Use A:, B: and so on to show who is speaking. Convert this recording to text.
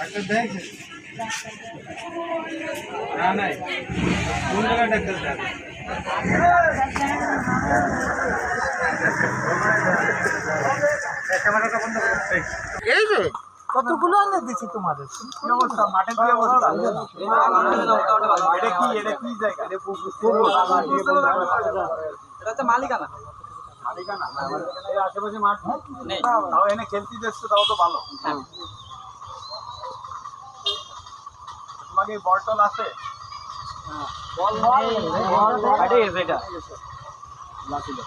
A: doctor দেখছে না নাই কোন জায়গায় ডাক্তার দেখে ক্যামেরাটা বন্ধ করো এই যে কতগুলো এনে দিছি তোমাদের কি অবস্থা মাঠে কি অবস্থা এটা কি জায়গা এটা তো মালিকানা এই আশেপাশে মাঠ নেই তাও এনে খেলতে যাচ্ছে তাও তো ভালো তোমাকে বল টল আছে বল আরে এটা লাঠি ভালো